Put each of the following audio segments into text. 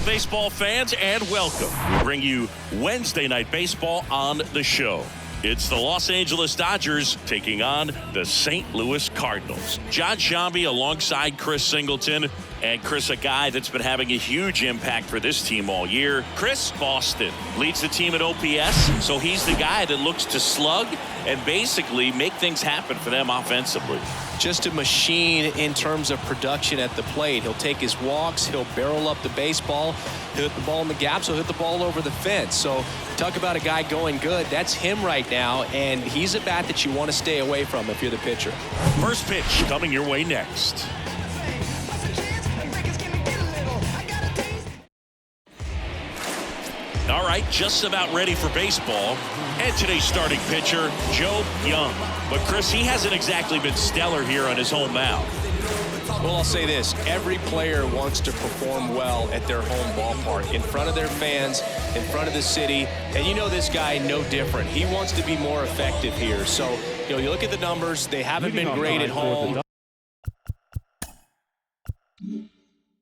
baseball fans, and welcome. We bring you Wednesday Night Baseball on the show. It's the Los Angeles Dodgers taking on the St. Louis Cardinals. John Shambi alongside Chris Singleton. And Chris, a guy that's been having a huge impact for this team all year. Chris Boston leads the team at OPS, so he's the guy that looks to slug and basically make things happen for them offensively. Just a machine in terms of production at the plate. He'll take his walks, he'll barrel up the baseball, he'll hit the ball in the gaps, he'll hit the ball over the fence. So talk about a guy going good. That's him right now, and he's a bat that you want to stay away from if you're the pitcher. First pitch coming your way next. All right, just about ready for baseball. And today's starting pitcher, Joe Young. But Chris, he hasn't exactly been stellar here on his home mound. Well, I'll say this. Every player wants to perform well at their home ballpark, in front of their fans, in front of the city. And you know this guy no different. He wants to be more effective here. So, you look at the numbers. They haven't been great at home.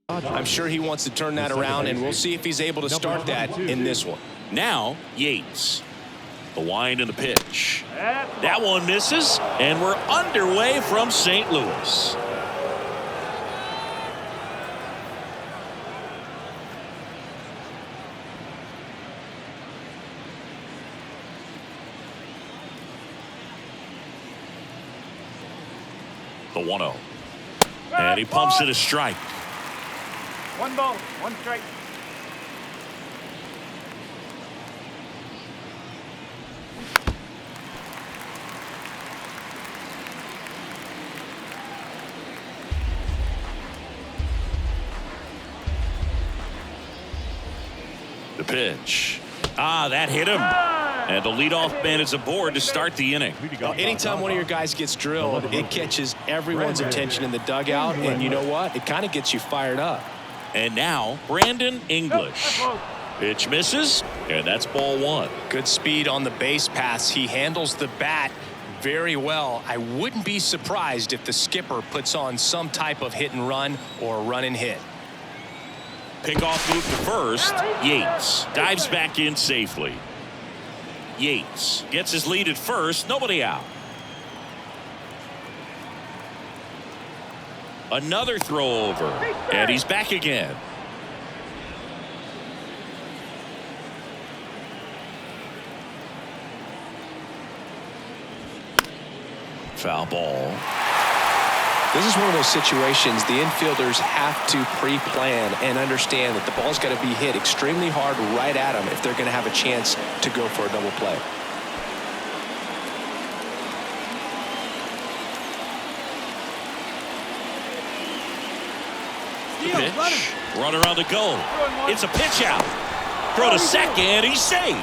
I'm sure he wants to turn that around, and we'll see if he's able to start that in this one. Now, Yates. The wind and the pitch. That one misses, and we're underway from St. Louis. The 1-0. And he pumps it a strike. 1 ball, 1 strike. The pitch. That hit him. And the leadoff man is aboard to start the inning. Anytime one of your guys gets drilled, it catches everyone's attention in the dugout, and you know what? It kind of gets you fired up. And now, Brandon English. Pitch misses, and that's ball 1. Good speed on the base pass. He handles the bat very well. I wouldn't be surprised if the skipper puts on some type of hit and run or run and hit. Pickoff move to first. Yates dives back in safely. Yates gets his lead at first. Nobody out. Another throw over, and he's back again. Foul ball. This is one of those situations the infielders have to pre-plan and understand that the ball's got to be hit extremely hard right at them if they're going to have a chance to go for a double play. The pitch. Runner on the go. It's a pitch out. Throw to second. He's safe.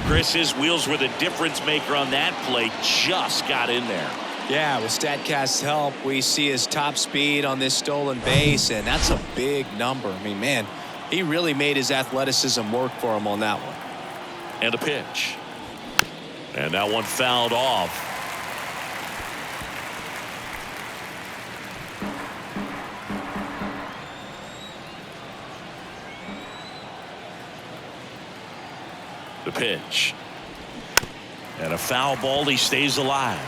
Chris, his wheels were the difference maker on that play. Just got in there. Yeah, with StatCast's help, we see his top speed on this stolen base, and that's a big number. I mean, man, he really made his athleticism work for him on that one. And a pitch. And that one fouled off. The pitch. And a foul ball. He stays alive.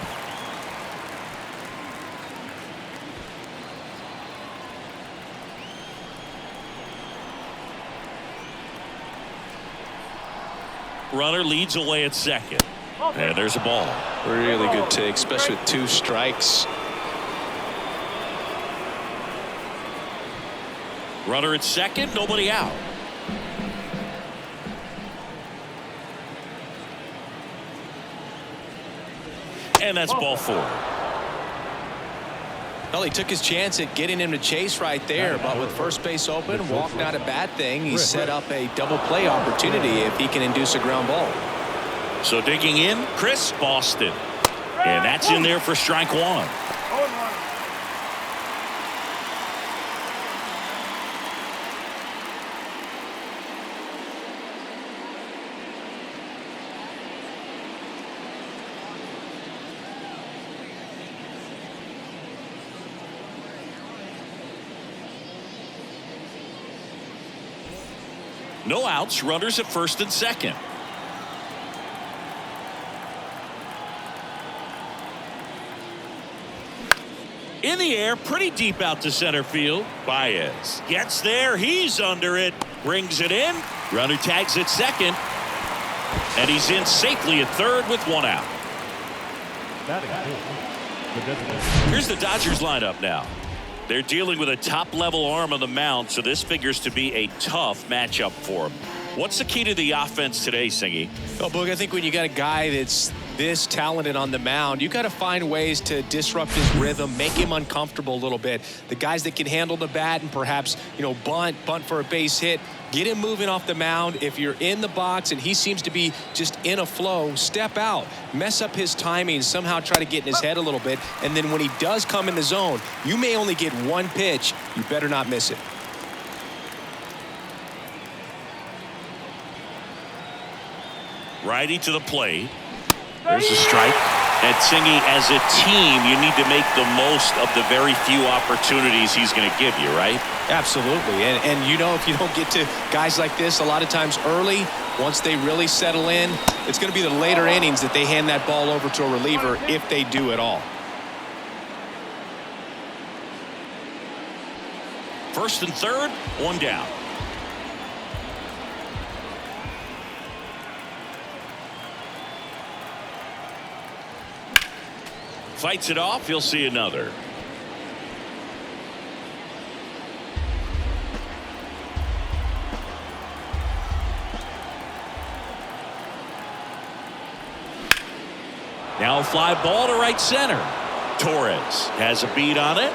Runner leads away at second. And there's a ball. Really good take, especially with 2 strikes. Runner at second. Nobody out. And that's ball 4. Well, he took his chance at getting him to chase right there, but with first base open, walk not a bad thing. He set up a double play opportunity if he can induce a ground ball. So digging in, Chris Boston. And that's in there for strike 1. No outs, runners at first and second. In the air, pretty deep out to center field. Baez gets there. He's under it. Brings it in. Runner tags at second. And he's in safely at third with one out. Here's the Dodgers lineup now. They're dealing with a top-level arm on the mound, so this figures to be a tough matchup for them. What's the key to the offense today, Singy? Well, Boog, I think when you got a guy that's this talented on the mound, you got to find ways to disrupt his rhythm, make him uncomfortable a little bit. The guys that can handle the bat and perhaps, bunt for a base hit, get him moving off the mound. If you're in the box and he seems to be just in a flow, step out, mess up his timing, somehow try to get in his head a little bit. And then when he does come in the zone, you may only get one pitch. You better not miss it. Righty to the plate. There's a strike. And Singy, as a team, you need to make the most of the very few opportunities he's going to give you, right? Absolutely. And if you don't get to guys like this a lot of times early, once they really settle in, it's going to be the later innings that they hand that ball over to a reliever, if they do at all. First and third, one down. Fights it off. He'll see another. Now a fly ball to right center. Torres has a beat on it.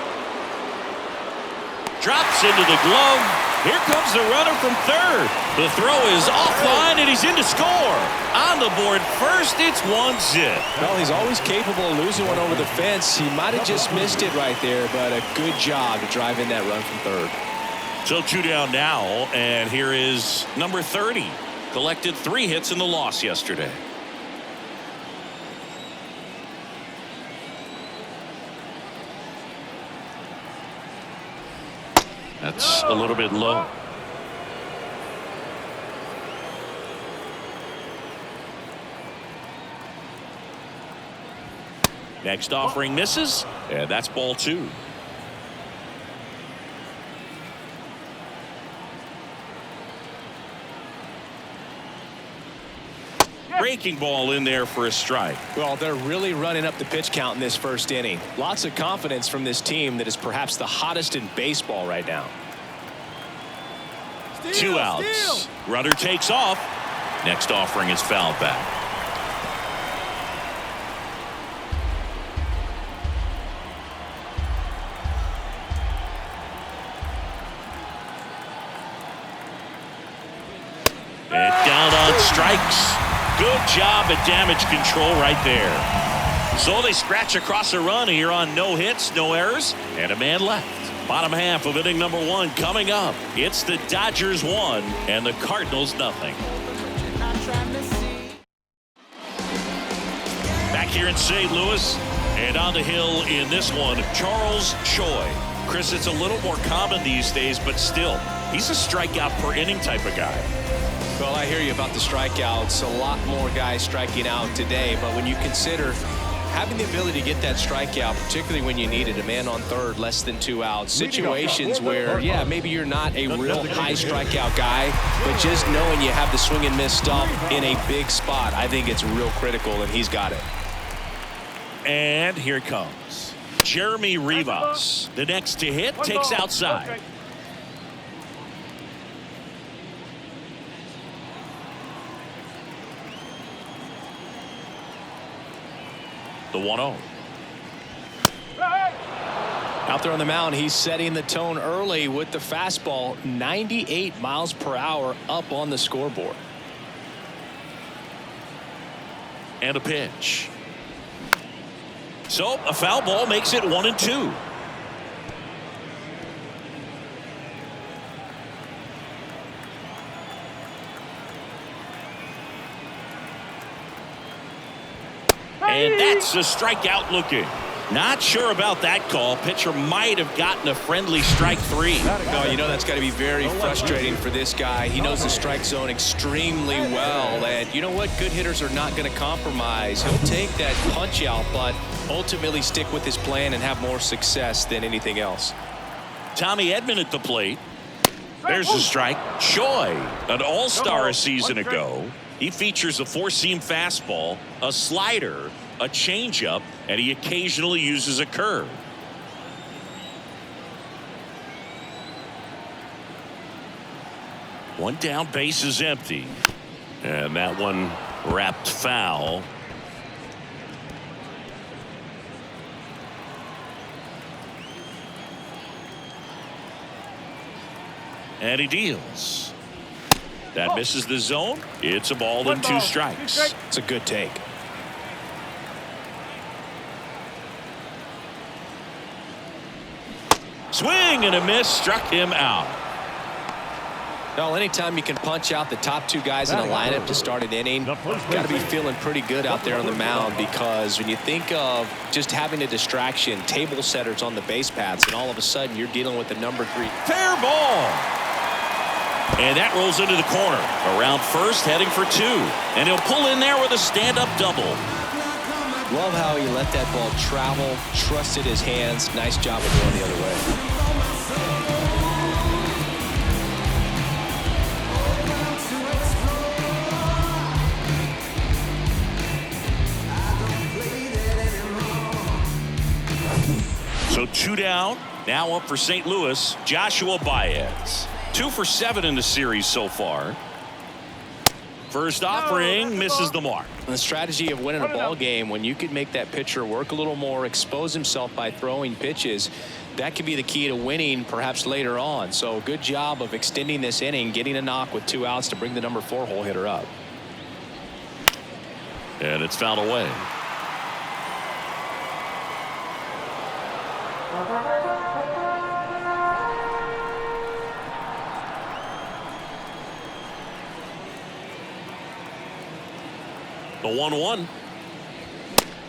Drops into the glove. Here comes the runner from third. The throw is offline and he's in to score. On the board first, it's 1-0. Well, he's always capable of losing one over the fence. He might have just missed it right there, but a good job to drive in that run from third. So 2 down now, and here is number 30. Collected 3 hits in the loss yesterday. That's a little bit low. Next offering misses, and that's ball 2. Breaking ball in there for a strike. Well, they're really running up the pitch count in this first inning. Lots of confidence from this team that is perhaps the hottest in baseball right now. 2 outs. Runner takes off. Next offering is fouled back. And down on strikes. Good job at damage control right there. So they scratch across a run here on no hits, no errors, and a man left. Bottom half of inning number 1 coming up. It's the Dodgers 1 and the Cardinals nothing. Back here in St. Louis and on the hill in this one, Charles Choi. Chris, it's a little more common these days, but still, he's a strikeout per inning type of guy. Well, I hear you about the strikeouts. A lot more guys striking out today, but when you consider having the ability to get that strikeout, particularly when you need it, a man on third, less than 2 outs, situations where, yeah, maybe you're not a real high strikeout guy, but just knowing you have the swing and miss stuff in a big spot, I think it's real critical, and he's got it. And here it comes. Jeremy Rivas. The next to hit takes outside. The 1-0. Out there on the mound, he's setting the tone early with the fastball, 98 miles per hour up on the scoreboard. And a pitch. So a foul ball makes it 1-2. And that's a strikeout looking. Not sure about that call. Pitcher might have gotten a friendly strike 3. No, you know that's got to be very frustrating for this guy. He knows the strike zone extremely well, and you know what? Good hitters are not going to compromise. He'll take that punch out, but ultimately stick with his plan and have more success than anything else. Tommy Edman at the plate. There's a strike. Choi, an all-star a season ago. He features a four-seam fastball, a slider, a changeup, and he occasionally uses a curve. One down, base is empty. And that one wrapped foul. And he deals. That misses the zone. It's a ball and 2 strikes. It's a good take. Swing and a miss, struck him out. Well, anytime you can punch out the top 2 guys in a lineup to start an inning, got to be feeling pretty good out there on the mound, because when you think of just having a distraction, table setters on the base paths, and all of a sudden you're dealing with the number 3. Fair ball. And that rolls into the corner. Around first, heading for 2. And he'll pull in there with a stand-up double. Love how he let that ball travel, trusted his hands. Nice job of going the other way. So 2 down. Now up for St. Louis, Joshua Baez. 2 for 7 in the series so far. First offering misses the mark. The strategy of winning a ball game, when you could make that pitcher work a little more, expose himself by throwing pitches, that could be the key to winning perhaps later on. So good job of extending this inning, getting a knock with 2 outs to bring the number 4 hole hitter up. And it's fouled away. The 1-1.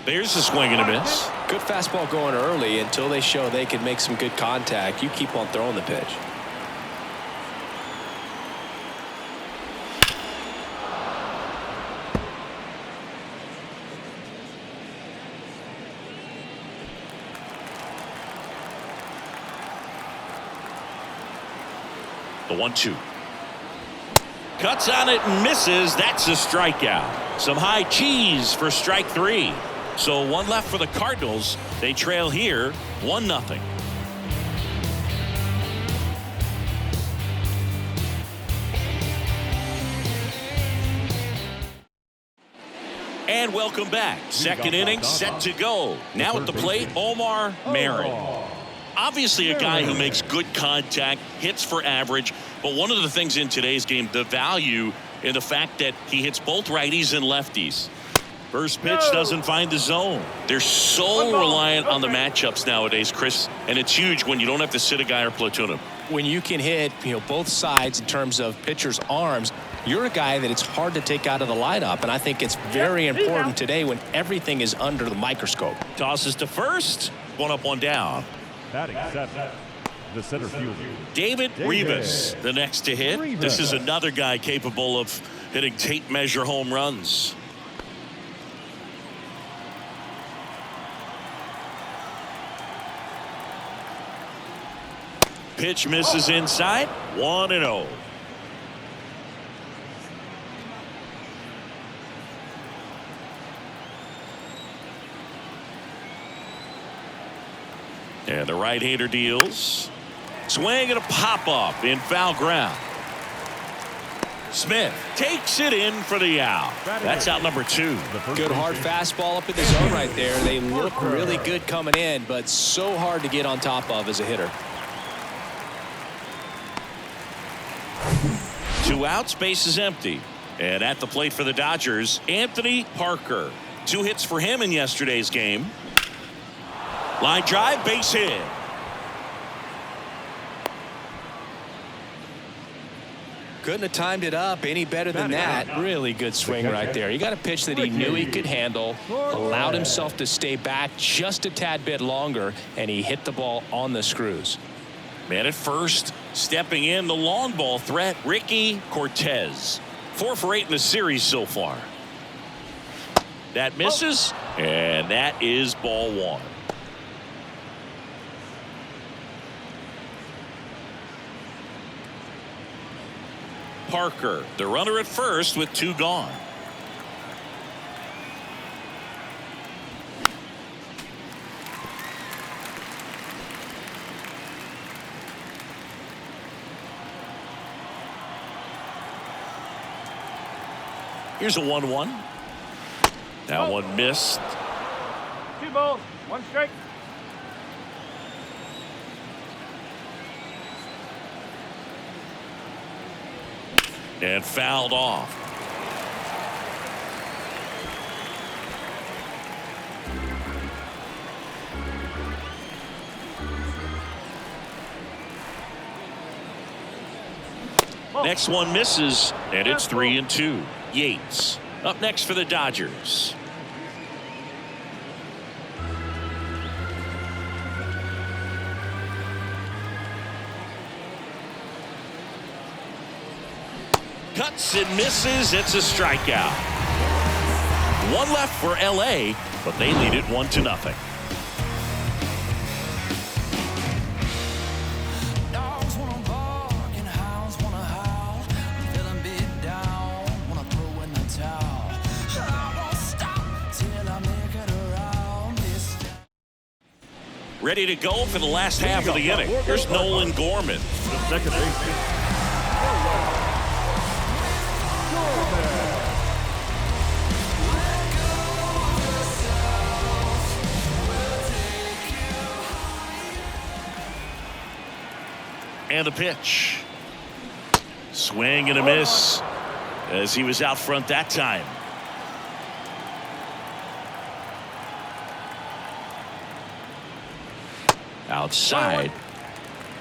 There's a swing and a miss. Good fastball going early until they show they can make some good contact. You keep on throwing the pitch. The 1-2. Cuts on it and misses. That's a strikeout. Some high cheese for strike 3. So 1 left for the Cardinals. They trail here 1-0. And welcome back. Second inning set to go. Now at the plate, Omar Marin. Obviously a guy who makes good contact, hits for average, but one of the things in today's game, the value in the fact that he hits both righties and lefties. First pitch doesn't find the zone. They're so reliant on the matchups nowadays, Chris, and it's huge when you don't have to sit a guy or platoon him. When you can hit, both sides in terms of pitchers' arms, you're a guy that it's hard to take out of the lineup, and I think it's very important today when everything is under the microscope. Tosses to first. 1 up, 1 down. Batting seventh, the center fielder, David Rivas, the next to hit. This is another guy capable of hitting tape measure home runs. Pitch misses inside. 1-0. And the right-hander deals. Swing and a pop-up in foul ground. Smith takes it in for the out. That's out number 2. Good hard fastball up in the zone right there. They look really good coming in, but so hard to get on top of as a hitter. 2 outs, base is empty. And at the plate for the Dodgers, Anthony Parker. 2 hits for him in yesterday's game. Line drive, base hit. Couldn't have timed it up any better than that. Really good swing right there. He got a pitch that he knew he could handle, allowed himself to stay back just a tad bit longer, and he hit the ball on the screws. Man at first, stepping in, the long ball threat, Ricky Cortez. 4 for 8 in the series so far. That misses, and that is ball 1. Parker, the runner at first with 2 gone. Here's a 1-1. That one missed. 2 balls, 1 strike. And fouled off. Next one misses, and it's 3-2. Yates up next for the Dodgers. Cuts and misses. It's a strikeout. 1 left for LA, but they lead it 1-0. Ready to go for the last half of the inning. Here's Nolan Gorman. The second baseman. And the pitch. Swing and a miss as he was out front that time. Outside.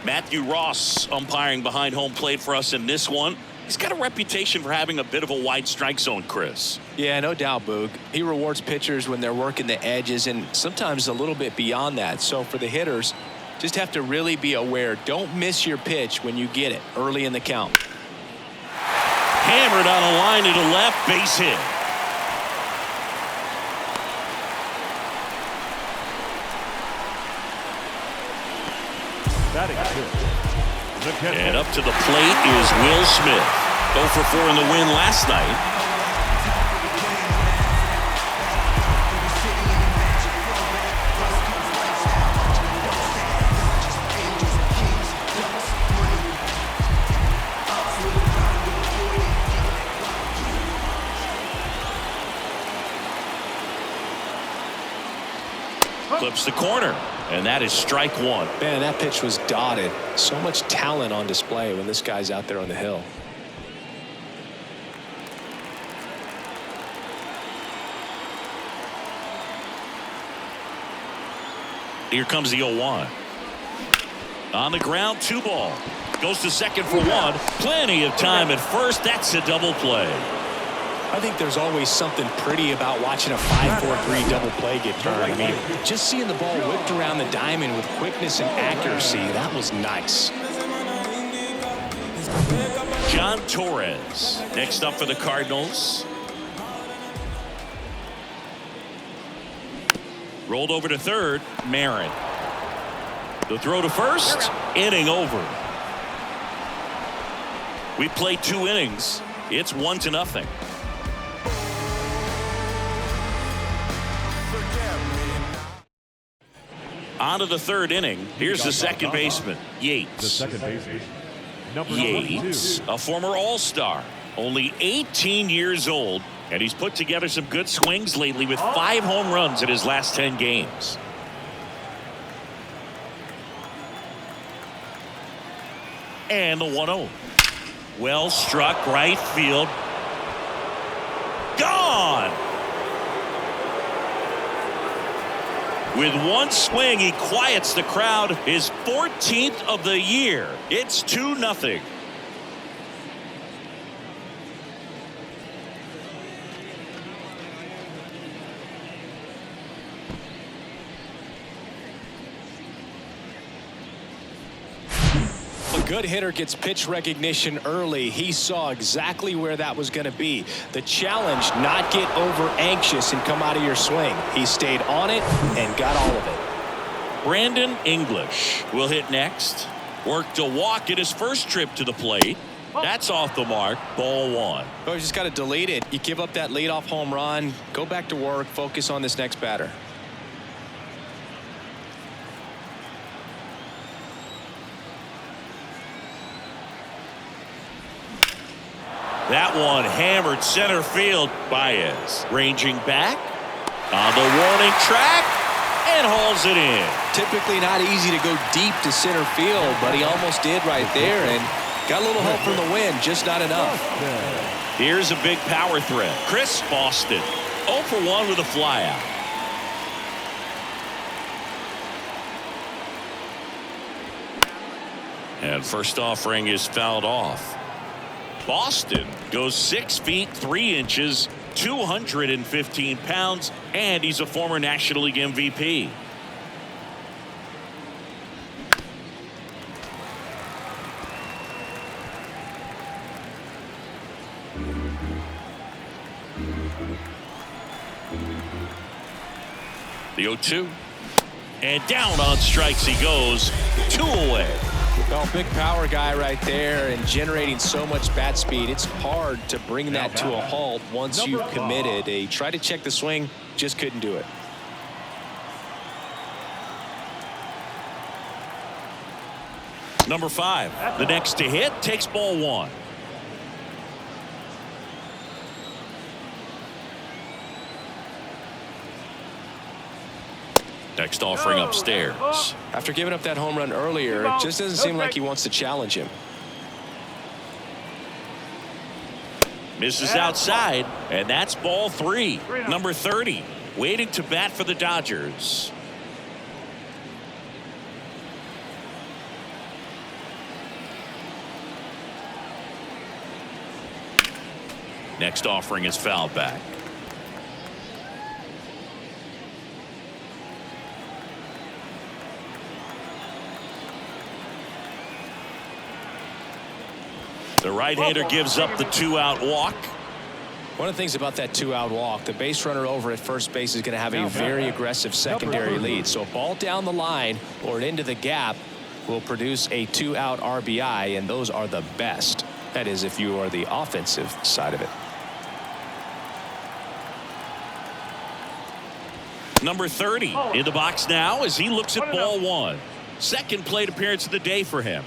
Matthew Ross umpiring behind home plate for us in this one. He's got a reputation for having a bit of a wide strike zone, Chris. Yeah, no doubt, Boog. He rewards pitchers when they're working the edges and sometimes a little bit beyond that. So for the hitters, just have to really be aware. Don't miss your pitch when you get it early in the count. Hammered on a line to the left, base hit. And up to the plate is Will Smith. 0 for 4 in the win last night. Clips the corner, and that is strike 1. Man, that pitch was dotted. So much talent on display when this guy's out there on the hill. Here comes the 0-1. On the ground, 2 ball. Goes to second for 1. Plenty of time at first. That's a double play. I think there's always something pretty about watching a 5-4-3 double play get turned. I mean, just seeing the ball whipped around the diamond with quickness and accuracy, that was nice. John Torres next up for the Cardinals. Rolled over to third, Marin. The throw to first, inning over. We played 2 innings. It's 1-0. On to the 3rd inning. Here's the second baseman, Yates. The second baseman. Number Yates, 22. a former All-Star, only 18 years old, and he's put together some good swings lately with 5 home runs in his last 10 games. And the 1-0. Well struck, right field. Gone! With 1 swing, he quiets the crowd. His 14th of the year. It's 2-0. Good hitter gets pitch recognition early. He saw exactly where that was going to be. The challenge, not get over anxious and come out of your swing. He stayed on it and got all of it. Brandon English will hit next. Worked a walk at his first trip to the plate. That's off the mark. Ball 1. Oh, you just got to delete it. You give up that leadoff home run. Go back to work. Focus on this next batter. That one hammered center field. Baez ranging back on the warning track and hauls it in. Typically not easy to go deep to center field, but he almost did right there and got a little help from the wind, just not enough. Here's a big power threat. Chris Boston 0 for 1 with a flyout. And first offering is fouled off. Boston goes 6 feet 3 inches, 215 pounds, and he's a former National League MVP. The 0-2. And down on strikes he goes. 2 away. Well, big power guy right there and generating so much bat speed. It's hard to bring that to a halt once you've committed. He tried to check the swing, just couldn't do it. Number 5, the next to hit, takes ball 1. Next offering upstairs. After giving up that home run earlier, it just doesn't seem like he wants to challenge him. Misses outside, and that's ball 3. Number 30, waiting to bat for the Dodgers. Next offering is fouled back. The right-hander gives up the 2-out walk. One of the things about that 2-out walk, the base runner over at first base is going to have a very aggressive secondary lead. So a ball down the line or into the gap will produce a 2-out RBI, and those are the best. That is, if you are the offensive side of it. Number 30 in the box now as he looks at ball 1. Second plate appearance of the day for him.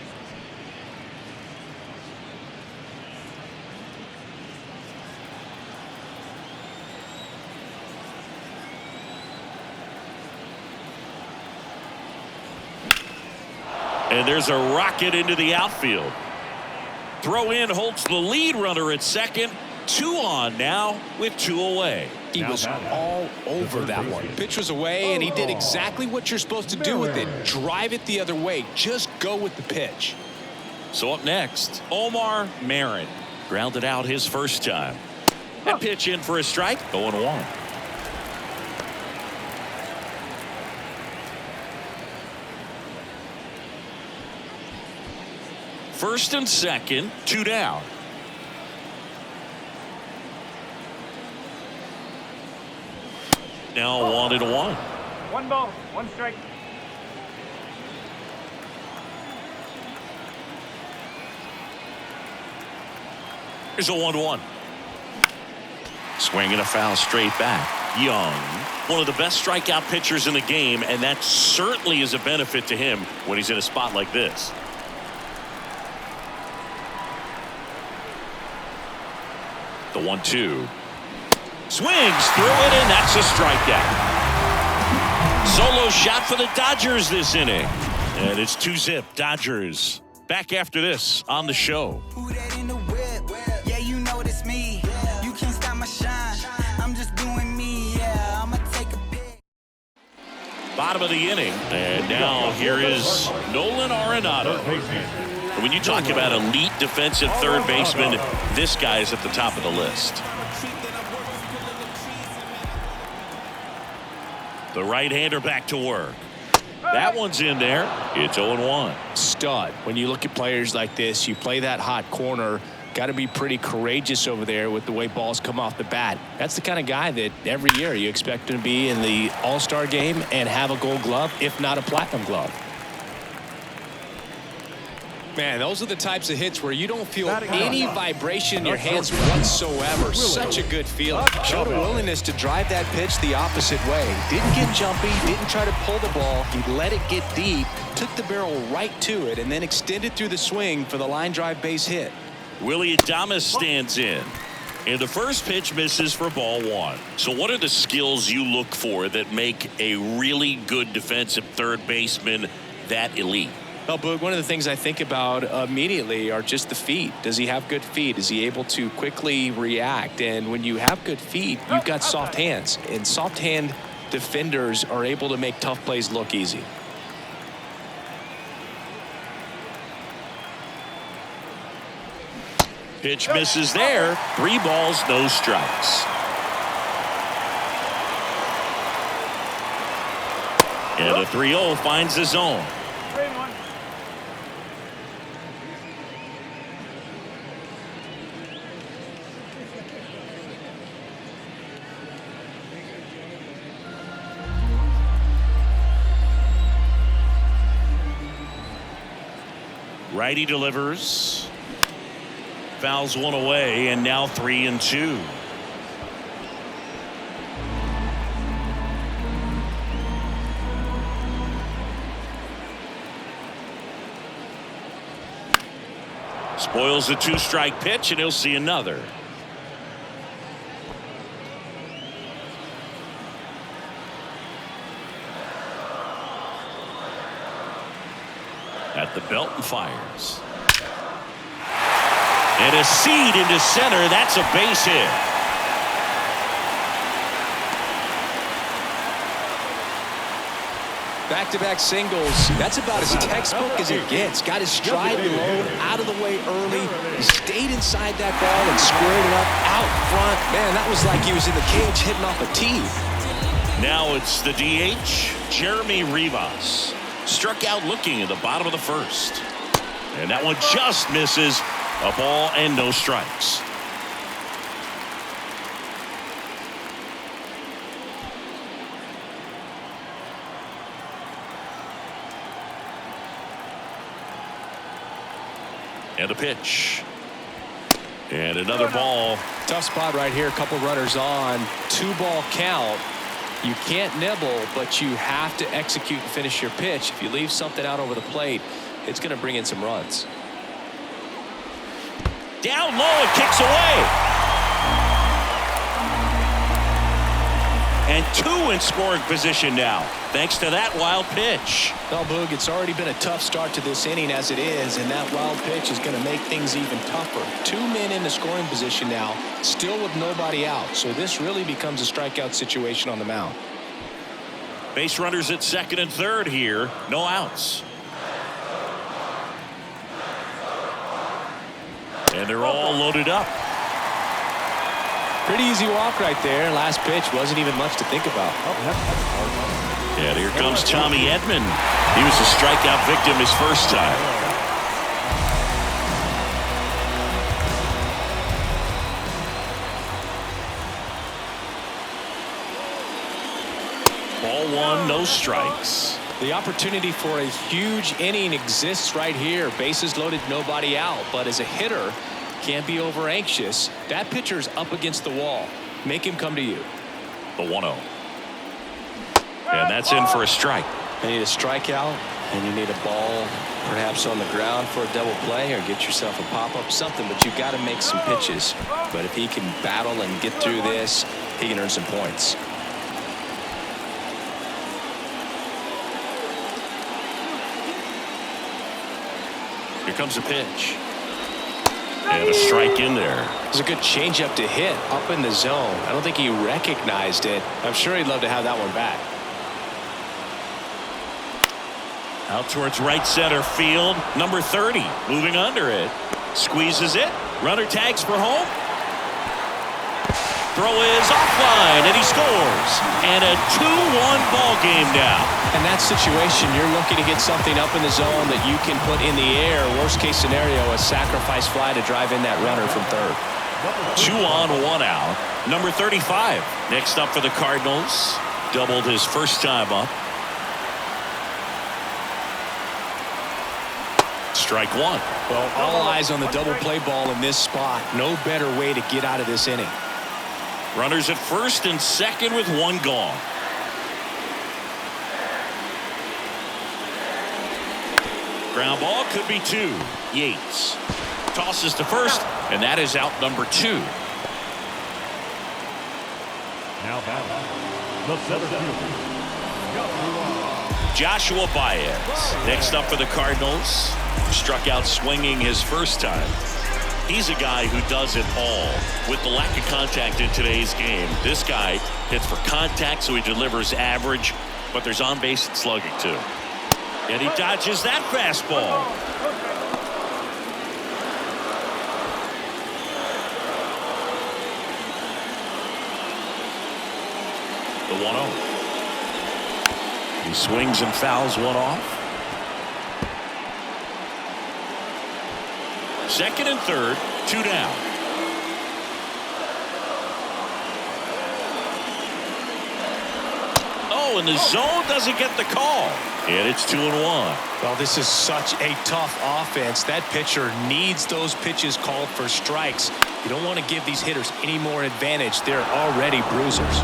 And there's a rocket into the outfield. Throw in holds the lead runner at second. 2 on now with 2 away. He was all over that one. Pitch was away, and he did exactly what you're supposed to do with it. Drive it the other way. Just go with the pitch. So up next, Omar Marin. Grounded out his first time. That pitch in for a strike. 0-1. First and second, 2 down. Now 1-1. 1 ball, 1 strike. Here's a 1-1. Swinging a foul straight back. Young, one of the best strikeout pitchers in the game, and that certainly is a benefit to him when he's in a spot like this. The 1-2. Swings through it, and that's a strikeout. Solo shot for the Dodgers this inning. And it's 2-zip Dodgers. Back after this on the show. Yeah, you know it's me. You can't stop my shine. I'm just doing me. Yeah, I'ma take a pic. Bottom of the inning. And now here is Nolan Arenado. When you talk about elite defensive third baseman, this guy is at the top of the list. The right-hander back to work. That one's in there. It's 0-1. Stud. When you look at players like this, you play that hot corner. Got to be pretty courageous over there with the way balls come off the bat. That's the kind of guy that every year you expect him to be in the All-Star game and have a Gold Glove, if not a Platinum Glove. Man, those are the types of hits where you don't feel any vibration in your hands whatsoever. Such a good feeling. Showed a willingness to drive that pitch the opposite way. Didn't get jumpy, didn't try to pull the ball. He let it get deep, took the barrel right to it, and then extended through the swing for the line drive base hit. Willie Adames stands in. And the first pitch misses for ball one. So what are the skills you look for that make a really good defensive third baseman that elite? Well, Boog, one of the things I think about immediately are just the feet. Does he have good feet? Is he able to quickly react? And when you have good feet, you've got soft hands. And soft hand defenders are able to make tough plays look easy. Pitch misses there. 3 balls, no strikes. And a 3-0 finds the zone. Righty delivers. Fouls one away, and now 3-2. Spoils the 2-strike pitch, and he'll see another. At the belt and fires. And a seed into center. That's a base hit. Back-to-back singles. That's about as textbook as it gets. Got his stride low, out of the way early. He stayed inside that ball and squared it up out front. Man, that was like he was in the cage hitting off a tee. Now it's the DH, Jeremy Rivas. Struck out looking in the bottom of the first. And that one just misses. A ball and no strikes. And a pitch. And another ball. Tough spot right here. A couple runners on. 2-ball count. You can't nibble, but you have to execute and finish your pitch. If you leave something out over the plate, it's going to bring in some runs. Down low and kicks away. And 2 in scoring position now, thanks to that wild pitch. Well, Boog, it's already been a tough start to this inning as it is, and that wild pitch is going to make things even tougher. 2 men in the scoring position now, still with nobody out. So this really becomes a strikeout situation on the mound. Base runners at second and third here, no outs. And they're all loaded up. Pretty easy walk right there. Last pitch wasn't even much to think about. And here comes Tommy Edman. He was a strikeout victim his first time. Ball 1, no strikes. The opportunity for a huge inning exists right here. Bases loaded, nobody out. But as a hitter, can't be over anxious. That pitcher's up against the wall. Make him come to you. The 1-0. And that's in for a strike. You need a strikeout, and you need a ball perhaps on the ground for a double play, or get yourself a pop-up, something. But you've got to make some pitches. But if he can battle and get through this, he can earn some points. Here comes a pitch. And a strike in there. It was a good changeup to hit up in the zone. I don't think he recognized it. I'm sure he'd love to have that one back. Out towards right center field. Number 30 moving under it. Squeezes it. Runner tags for home. throw is offline, and he scores. And a 2-1 ball game now. In that situation, you're looking to get something up in the zone that you can put in the air. Worst case scenario, a sacrifice fly to drive in that runner from third. 2 on, 1 out. Number 35 next up for the Cardinals. Doubled his first time up. Strike one. Well, all eyes on the double play ball in this spot. No better way to get out of this inning. Runners at first and second with 1 gone. Ground ball could be 2. Yates tosses to first, and that is out number 2. Now batting, the center fielder, Joshua Baez next up for the Cardinals. Struck out swinging his first time. He's a guy who does it all. With the lack of contact in today's game, this guy hits for contact, so he delivers average, but there's on-base and slugging too. And he dodges that fastball. The 1-0. He swings and fouls one off. Second and third, 2 down. Oh, and the zone doesn't get the call. And it's 2-1. Well, this is such a tough offense. That pitcher needs those pitches called for strikes. You don't want to give these hitters any more advantage. They're already bruisers.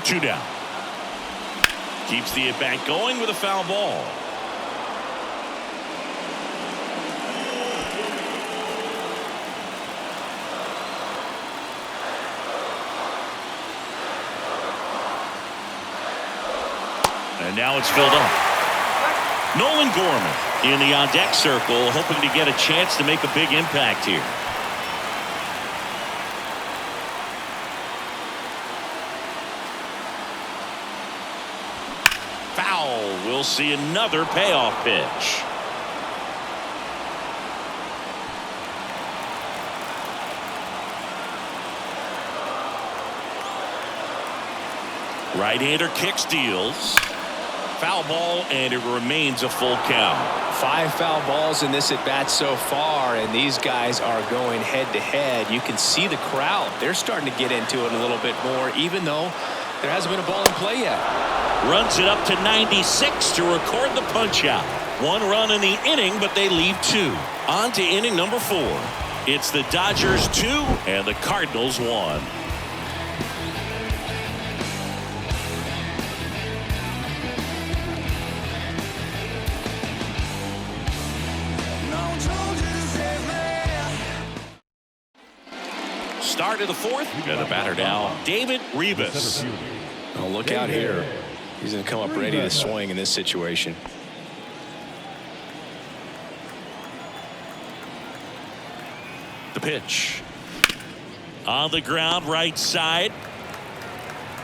2 down. Keeps the at-bat going with a foul ball. And now it's filled up. Nolan Gorman in the on-deck circle, hoping to get a chance to make a big impact here. We'll see another payoff pitch. Right-hander kicks, deals. Foul ball, and it remains a full count. 5 foul balls in this at-bat so far, and these guys are going head-to-head. You can see the crowd. They're starting to get into it a little bit more, even though there hasn't been a ball in play yet. Runs it up to 96 to record the punch-out. 1 run in the inning, but they leave 2. On to inning number 4. It's the Dodgers 2 and the Cardinals 1. Start of the 4th, and the batter now, David Ribas. Oh, look out here. He's going to come up ready to swing in this situation. The pitch. On the ground, right side.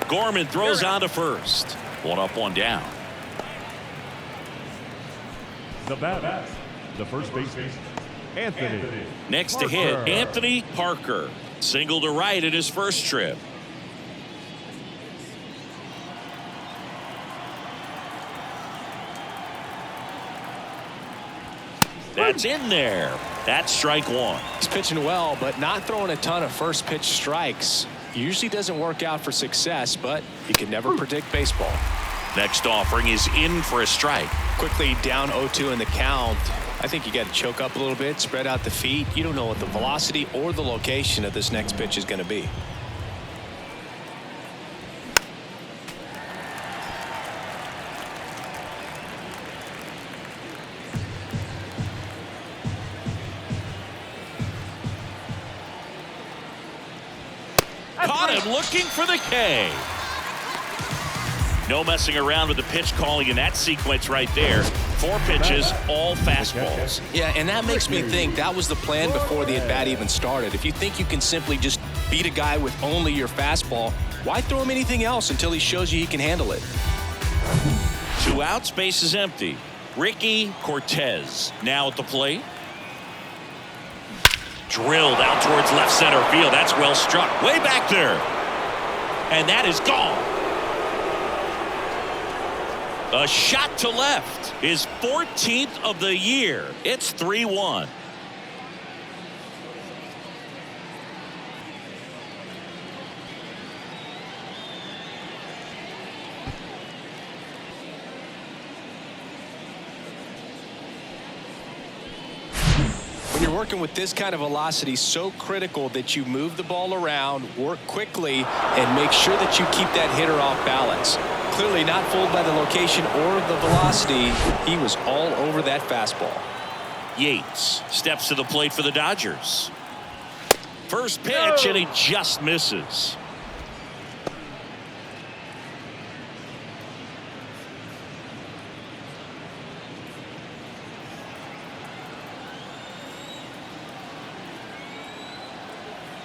Gorman throws on to first. 1 up, 1 down. the batter, the first baseman, Anthony. Next to hit, Anthony Parker. Single to right in his first trip. That's in there. That's strike 1. He's pitching well, but not throwing a ton of first pitch strikes. Usually doesn't work out for success, but you can never predict baseball. Next offering is in for a strike. Quickly down 0-2 in the count. I think you got to choke up a little bit, spread out the feet. You don't know what the velocity or the location of this next pitch is going to be. Caught him looking for the K. No messing around with the pitch calling in that sequence right there. 4 pitches, all fastballs. Yeah, and that makes me think that was the plan before the at-bat even started. If you think you can simply just beat a guy with only your fastball, why throw him anything else until he shows you he can handle it? 2 outs, base is empty. Ricky Cortez now at the plate. Drilled out towards left center field. That's well struck. Way back there. And that is gone. A shot to left. His 14th of the year. It's 3-1. When you're working with this kind of velocity, so critical that you move the ball around, work quickly, and make sure that you keep that hitter off balance. Clearly not fooled by the location or the velocity. He was all over that fastball. Yates steps to the plate for the Dodgers. First pitch, and he just misses.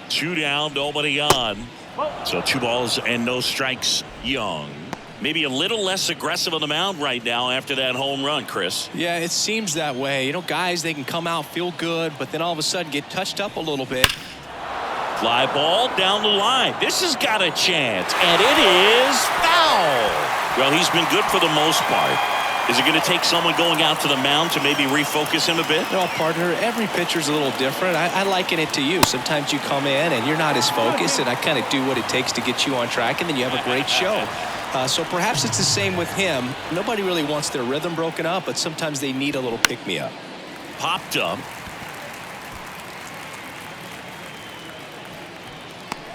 Two down, nobody on. So 2 balls and no strikes. Young. Maybe a little less aggressive on the mound right now after that home run, Chris. Yeah, it seems that way. You know, guys, they can come out, feel good, but then all of a sudden get touched up a little bit. Fly ball down the line. This has got a chance, and it is foul. Well, he's been good for the most part. Is it going to take someone going out to the mound to maybe refocus him a bit? Well, partner, every pitcher's a little different. I liken it to you. Sometimes you come in and you're not as focused, and I kind of do what it takes to get you on track, and then you have a great show. So perhaps it's the same with him. Nobody really wants their rhythm broken up, but sometimes they need a little pick-me-up. Popped up.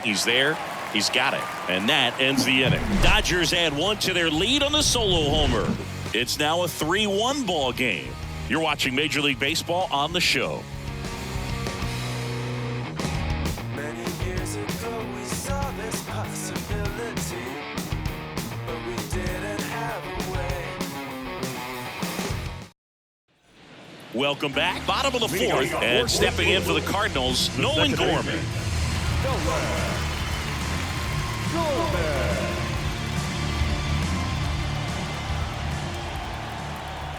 He's there. He's got it. And that ends the inning. Dodgers add 1 to their lead on the solo homer. It's now a 3-1 ball game. You're watching Major League Baseball on the show. Many years ago we saw this possibility, but we didn't have a way. Welcome back. Bottom of the 4th, and stepping in for the Cardinals, Nolan Gorman.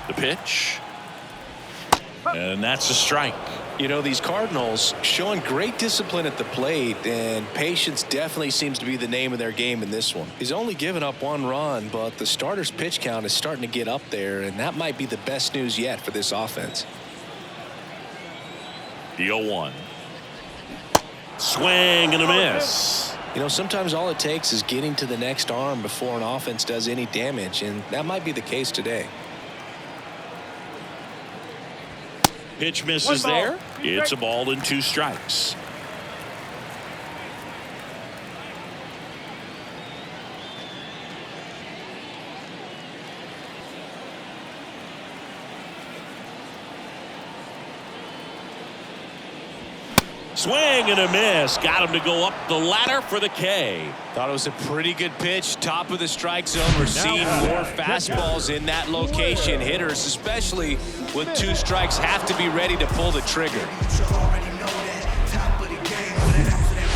The pitch. And that's a strike. You know, these Cardinals showing great discipline at the plate, and patience definitely seems to be the name of their game in this one. He's only given up 1 run, but the starter's pitch count is starting to get up there, and that might be the best news yet for this offense. The 0-1. Swing and a miss. You know, sometimes all it takes is getting to the next arm before an offense does any damage, and that might be the case today. Pitch misses there. It's a ball and 2 strikes. Swing and a miss. Got him to go up the ladder for the K. Thought it was a pretty good pitch. Top of the strike zone. We're seeing more fastballs in that location. Hitters, especially with 2 strikes, have to be ready to pull the trigger.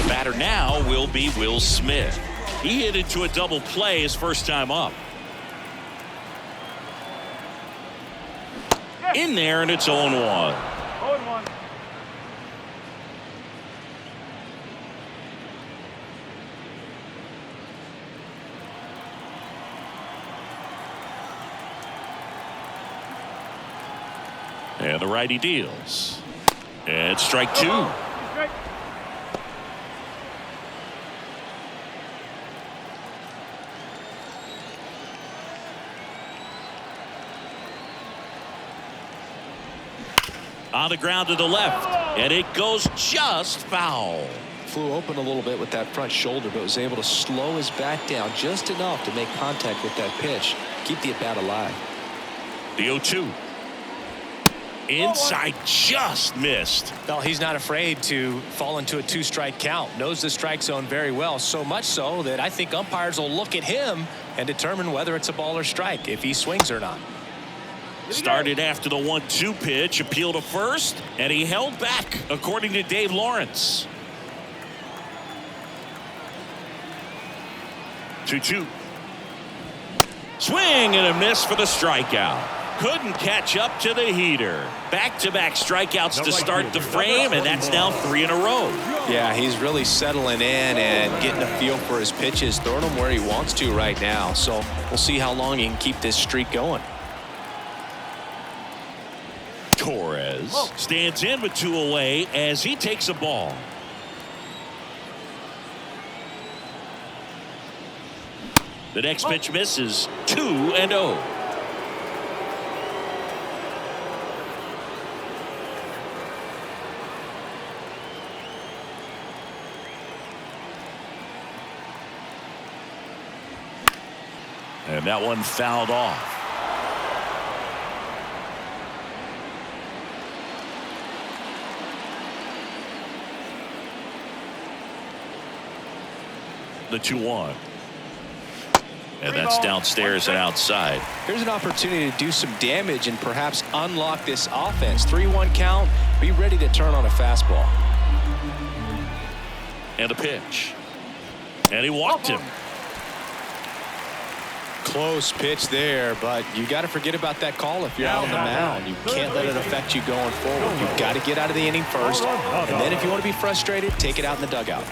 The batter now will be Will Smith. He hit into a double play his first time up. In there, and it's 0-1. 0-1. And the righty deals. And strike 2. Strike. On the ground to the left. And it goes just foul. Flew open a little bit with that front shoulder, but was able to slow his back down just enough to make contact with that pitch. Keep the at-bat alive. The 0-2. Inside, just missed. Well, he's not afraid to fall into a 2-strike count. Knows the strike zone very well, so much so that I think umpires will look at him and determine whether it's a ball or strike, if he swings or not. Started after the 1-2 pitch, appeal to first, and he held back, according to Dave Lawrence. 2-2. Swing and a miss for the strikeout. Couldn't catch up to the heater. Back-to-back strikeouts to start the frame, and that's now 3 in a row. Yeah, he's really settling in and getting a feel for his pitches, throwing them where he wants to right now. So we'll see how long he can keep this streak going. Torres stands in with 2 away as he takes a ball. The next pitch misses. 2-0. And that one fouled off. The 2-1. And that's downstairs and outside. Here's an opportunity to do some damage and perhaps unlock this offense. 3-1 count. Be ready to turn on a fastball. And a pitch. And he walked him. Close pitch there, but you got to forget about that call if you're out on the mound. You can't let it affect you going forward. You've got to get out of the inning first, and then if you want to be frustrated, take it out in the dugout.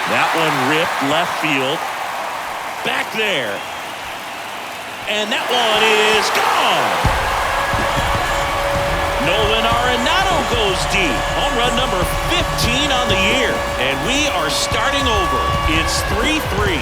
That one ripped left field. Back there. And that one is gone. Nolan Arenado goes deep. Home run number 15 on the year. And we are starting over. It's 3-3.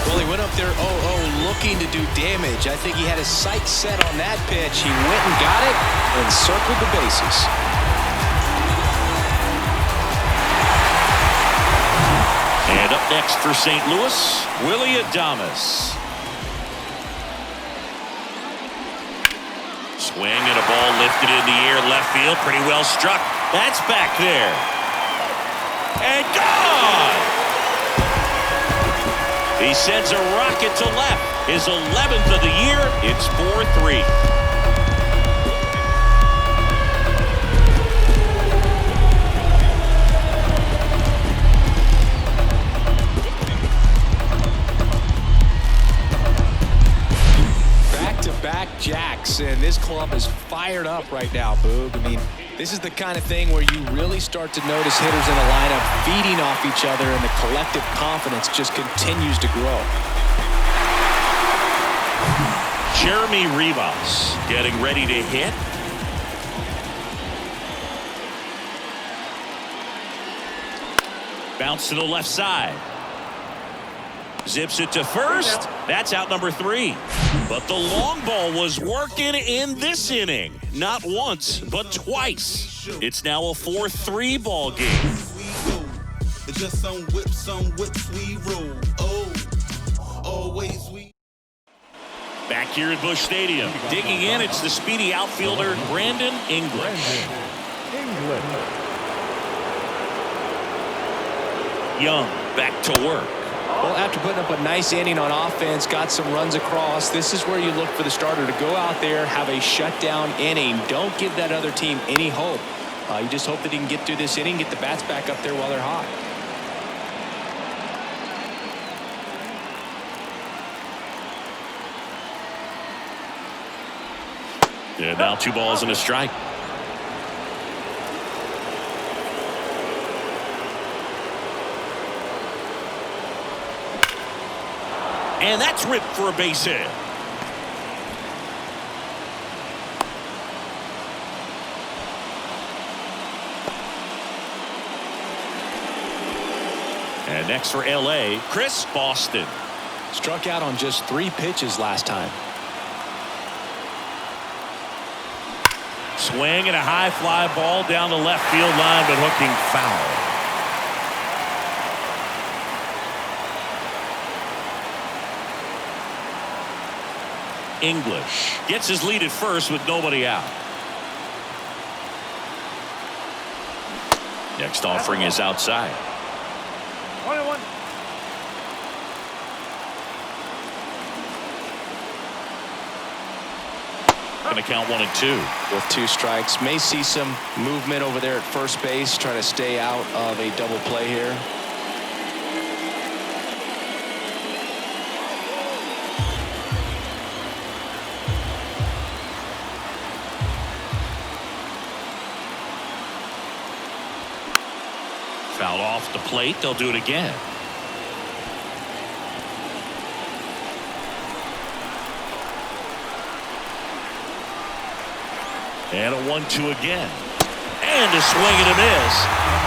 Well, he went up there 0-0 looking to do damage. I think he had his sights set on that pitch. He went and got it and circled the bases. And up next for St. Louis, Willy Adames. Swing and a ball lifted in the air, left field, pretty well struck. That's back there. And gone! He sends a rocket to left. His 11th of the year. It's 4-3. Jacks, and this club is fired up right now, Boog. I mean, this is the kind of thing where you really start to notice hitters in a lineup feeding off each other, and the collective confidence just continues to grow. Jeremy Rivas getting ready to hit. Bounce to the left side. Zips it to first. That's out number 3. But the long ball was working in this inning. Not once, but twice. It's now a 4-3 ball game. Just some whips we roll. Oh, always we. Back here at Busch Stadium. Digging in, it's the speedy outfielder, Brandon English. Young back to work. Well, after putting up a nice inning on offense, got some runs across, this is where you look for the starter to go out there, have a shutdown inning. Don't give that other team any hope. You just hope that he can get through this inning, get the bats back up there while they're hot. And now 2 balls and a strike. And that's ripped for a base hit. And next for LA, Chris Boston. Struck out on just 3 pitches last time. Swing and a high fly ball down the left field line, but hooking foul. English gets his lead at first with nobody out. Next offering is outside. 1-1. Going to count 1-2. With 2 strikes, may see some movement over there at first base, trying to stay out of a double play here. Foul off the plate. They'll do it again. And a 1-2 again. And a swing and a miss.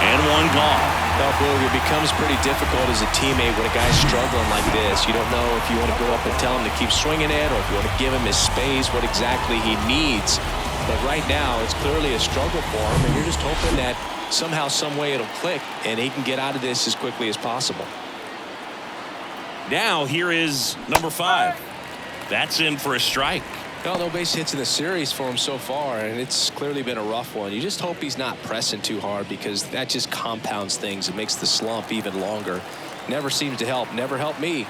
And one gone. Well, Boog, it becomes pretty difficult as a teammate when a guy's struggling like this. You don't know if you want to go up and tell him to keep swinging it or if you want to give him his space, what exactly he needs. But right now, it's clearly a struggle for him, and you're just hoping that somehow, some way it'll click, and he can get out of this as quickly as possible. Now here is number 5. That's in for a strike. Well, no base hits in the series for him so far, and it's clearly been a rough one. You just hope he's not pressing too hard because that just compounds things. It makes the slump even longer. Never seems to help. Never helped me.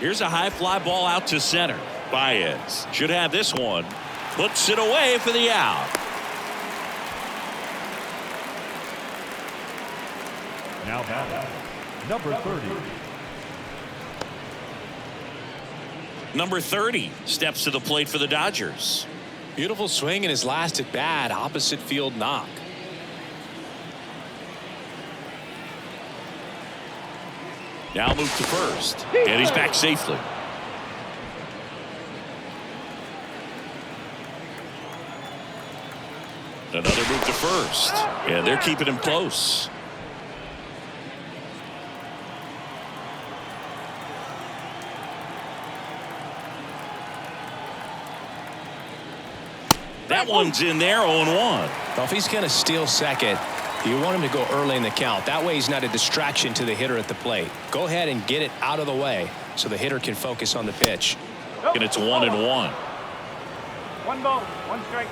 Here's a high fly ball out to center. Baez should have this one. Puts it away for the out. Now batting, number 30. Number 30 steps to the plate for the Dodgers. Beautiful swing in his last at bat. Opposite field knock. Now move to first. And he's back safely. Another move to first. And they're keeping him close. That one's in there, 0-1. Well, if he's going to steal second, you want him to go early in the count. That way he's not a distraction to the hitter at the plate. Go ahead and get it out of the way so the hitter can focus on the pitch. And it's 1-1. 1 ball, 1 strike.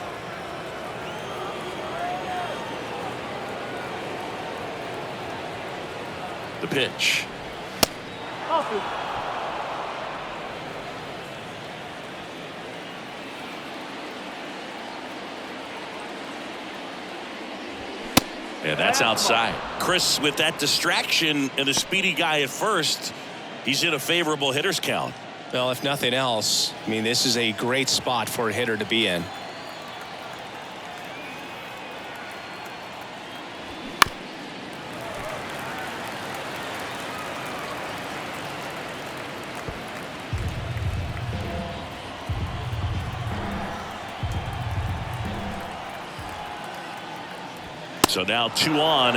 The pitch. And that's outside. Chris, with that distraction and a speedy guy at first, he's in a favorable hitter's count. Well, if nothing else, I mean, this is a great spot for a hitter to be in. So now 2 on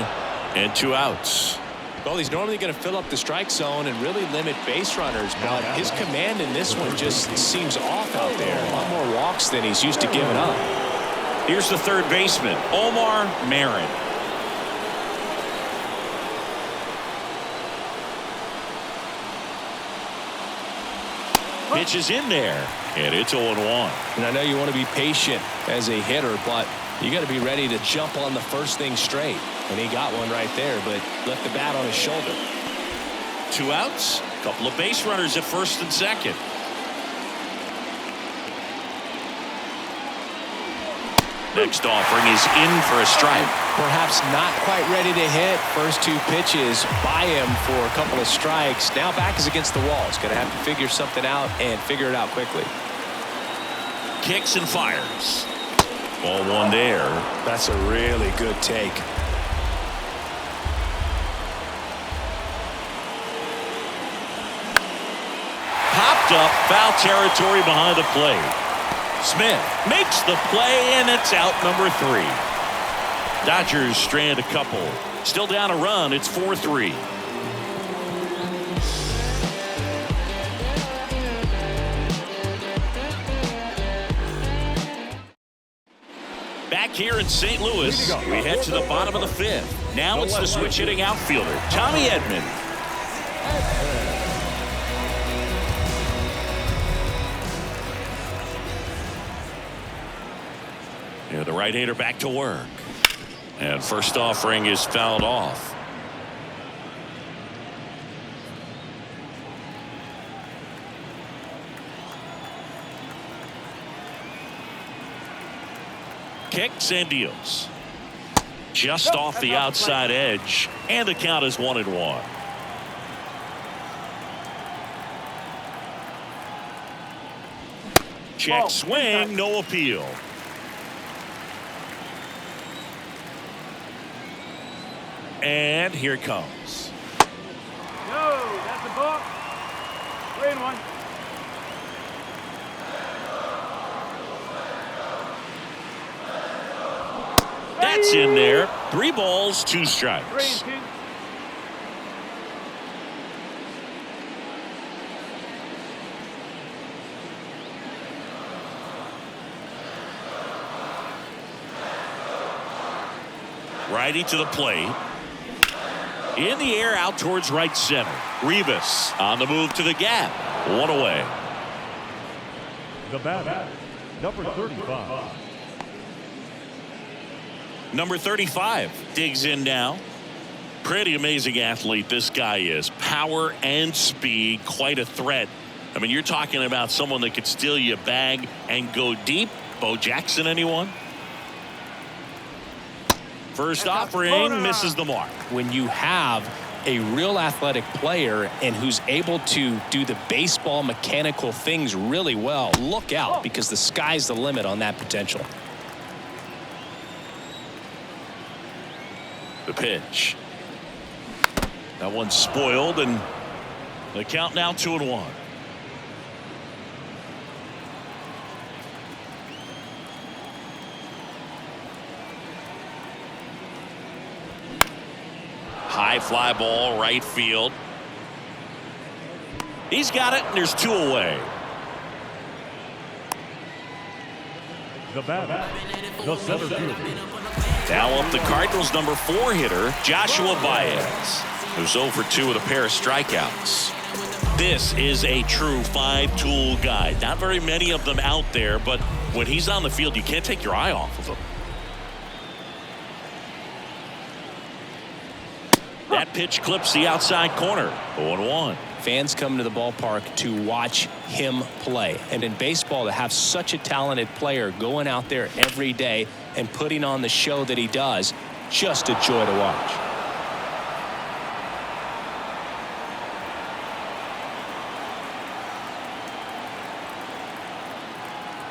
and 2 outs. Well, he's normally going to fill up the strike zone and really limit base runners, but his command in this one just seems off out there. A lot more walks than he's used to giving up. Here's the third baseman, Omar Marin. Pitch is in there, and it's 0-1. And I know you want to be patient as a hitter, but you got to be ready to jump on the first thing straight. And he got one right there, but left the bat on his shoulder. 2 outs, a couple of base runners at first and second. Next offering is in for a strike. Perhaps not quite ready to hit. First 2 pitches by him for a couple of strikes. Now back is against the wall. He's going to have to figure something out and figure it out quickly. Kicks and fires. Ball 1 there. That's a really good take. Popped up, foul territory behind the plate. Smith makes the play, and it's out number 3. Dodgers strand a couple. Still down a run. It's 4-3. Back here in St. Louis, we head to the bottom of the 5th. Now it's the switch hitting outfielder, Tommy Edman. And the right-hander back to work. And first offering is fouled off. Kicks and deals. Just off the outside edge. And the count is 1-1. Check swing, no appeal. And here it comes. No, that's a ball. 3-1. That's in there. 3 balls, 2 strikes. 3-2. Righty to the plate. In the air, out towards right center. Rivas on the move to the gap. 1 away. The batter, number 35. Number 35 digs in now. Pretty amazing athlete this guy is. Power and speed, quite a threat. I mean, you're talking about someone that could steal you a bag and go deep. Bo Jackson, anyone? First offering misses the mark. When you have a real athletic player and who's able to do the baseball mechanical things really well, look out, because the sky's the limit on that potential. The pitch. That one's spoiled, and the count now 2-1. High fly ball, right field. He's got it, and there's 2 away. The batter, the center fielder. Now up the Cardinals' number 4 hitter, Joshua Baez, who's 0 for 2 with a pair of strikeouts. This is a true 5-tool guy. Not very many of them out there, but when he's on the field, you can't take your eye off of him. That pitch clips the outside corner. 0-1. Fans come to the ballpark to watch him play. And in baseball, to have such a talented player going out there every day and putting on the show that he does, just a joy to watch.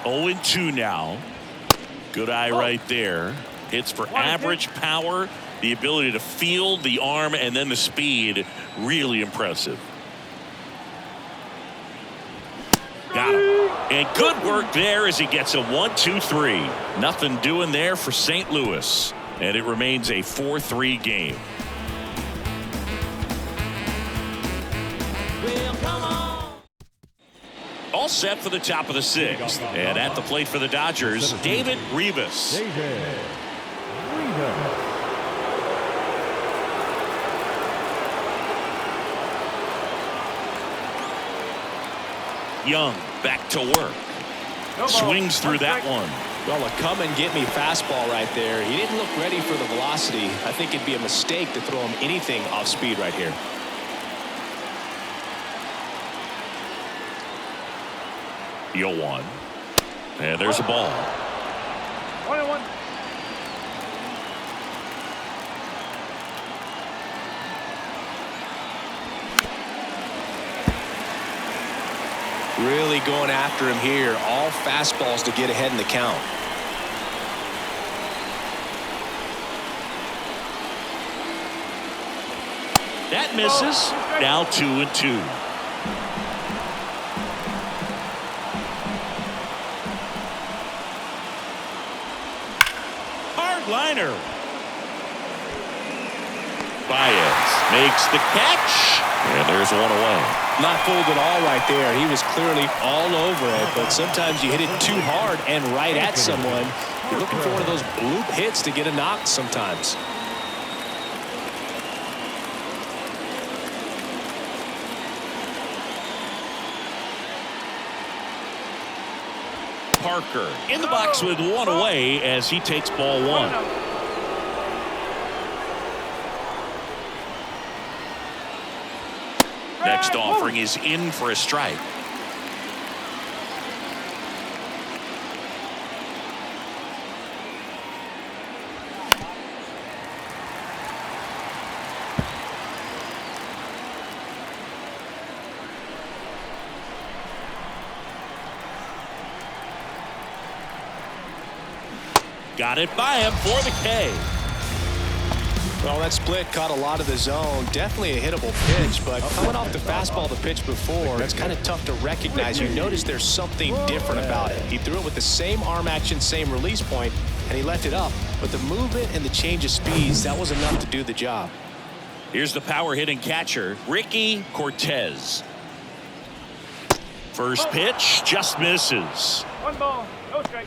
Oh, 2 now. Good eye right there. Hits for average power, the ability to field, the arm, and then the speed. Really impressive. Got him. And good work there as he gets a 1-2-3. Nothing doing there for St. Louis. And it remains a 4-3 game. All set for the top of the 6th. And at the plate for the Dodgers, David Rivas. Young back to work. Swings through that one. Well, a come and get me fastball right there. He didn't look ready for the velocity. I think it'd be a mistake to throw him anything off speed right here. The 0-1. And there's a ball. 1-1. Really going after him here. All fastballs to get ahead in the count. That misses. Now 2-2. Hard liner. Baez makes the catch. And there's 1 away. Not fooled at all right there. He was clearly all over it, but sometimes you hit it too hard and right at someone. You're looking for one of those bloop hits to get a knock sometimes. Parker in the box with 1 away as he takes ball 1. Next offering is in for a strike. Got it by him for the K. Well, that split caught a lot of the zone. Definitely a hittable pitch, but coming off the fastball the pitch before, it's kind of tough to recognize. You notice there's something different about it. He threw it with the same arm action, same release point, and he left it up. But the movement and the change of speeds, that was enough to do the job. Here's the power hitting catcher, Ricky Cortez. First pitch just misses. 1 ball, no strike.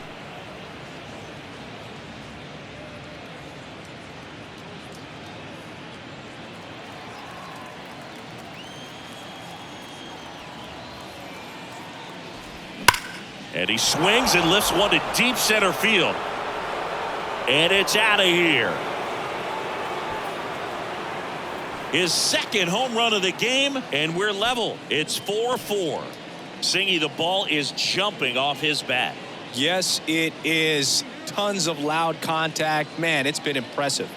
And he swings and lifts one to deep center field. And it's out of here. His second home run of the game, and we're level. It's 4-4. Singy, the ball is jumping off his bat. Yes, it is. Tons of loud contact. Man, it's been impressive.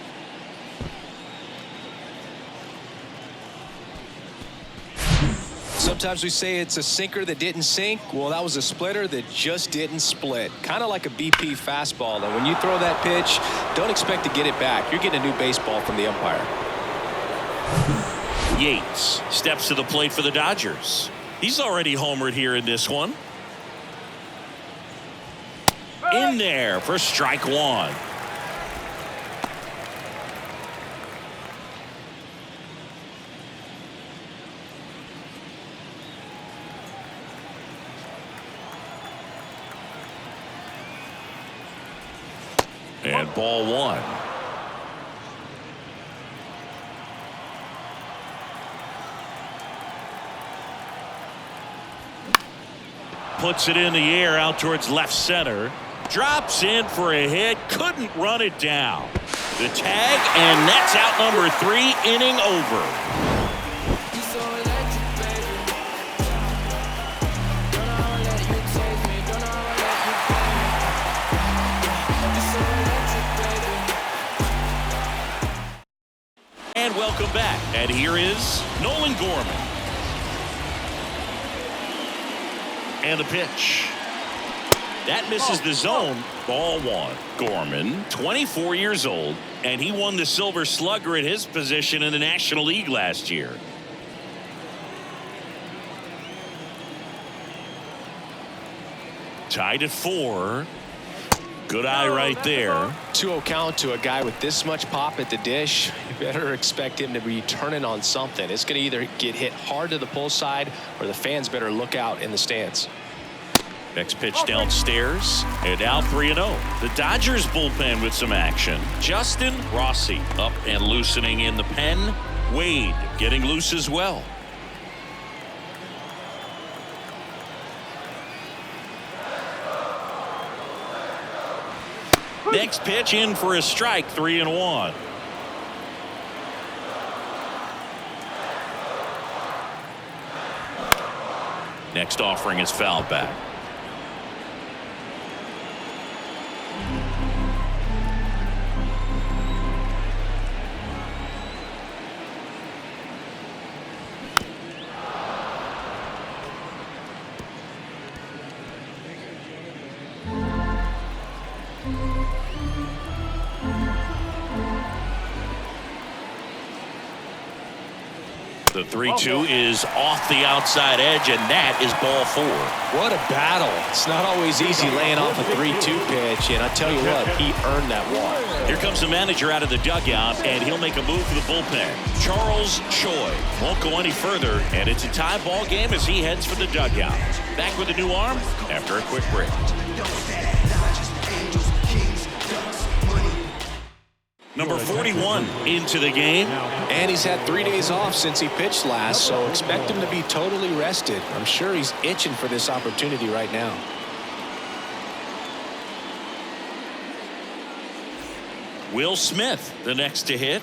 Sometimes we say it's a sinker that didn't sink. Well, that was a splitter that just didn't split. Kind of like a BP fastball. And when you throw that pitch, don't expect to get it back. You're getting a new baseball from the umpire. Yates steps to the plate for the Dodgers. He's already homered here in this one. In there for strike one. And ball one. Puts it in the air out towards left center. Drops in for a hit. Couldn't run it down. The tag, and that's out number 3, inning over. And welcome back. And here is Nolan Gorman. And the pitch. That misses the zone. Ball one. Gorman, 24 years old, and he won the Silver Slugger at his position in the National League last year. Tied at 4. Good eye right there. 2-0 count to a guy with this much pop at the dish. You better expect him to be turning on something. It's going to either get hit hard to the pull side, or the fans better look out in the stands. Next pitch downstairs, and now 3-0. The Dodgers bullpen with some action. Justin Rossi up and loosening in the pen. Wade getting loose as well. Next pitch in for a strike, 3-1. Next offering is fouled back. The 3-2 is off the outside edge, and that is ball 4. What a battle. It's not always easy laying off a 3-2 pitch, and I tell you what, he earned that walk. Here comes the manager out of the dugout, and he'll make a move for the bullpen. Charles Choi won't go any further, and it's a tie ball game as he heads for the dugout. Back with a new arm after a quick break. Number 41 into the game. And he's had 3 days off since he pitched last, so expect him to be totally rested. I'm sure he's itching for this opportunity right now. Will Smith, the next to hit.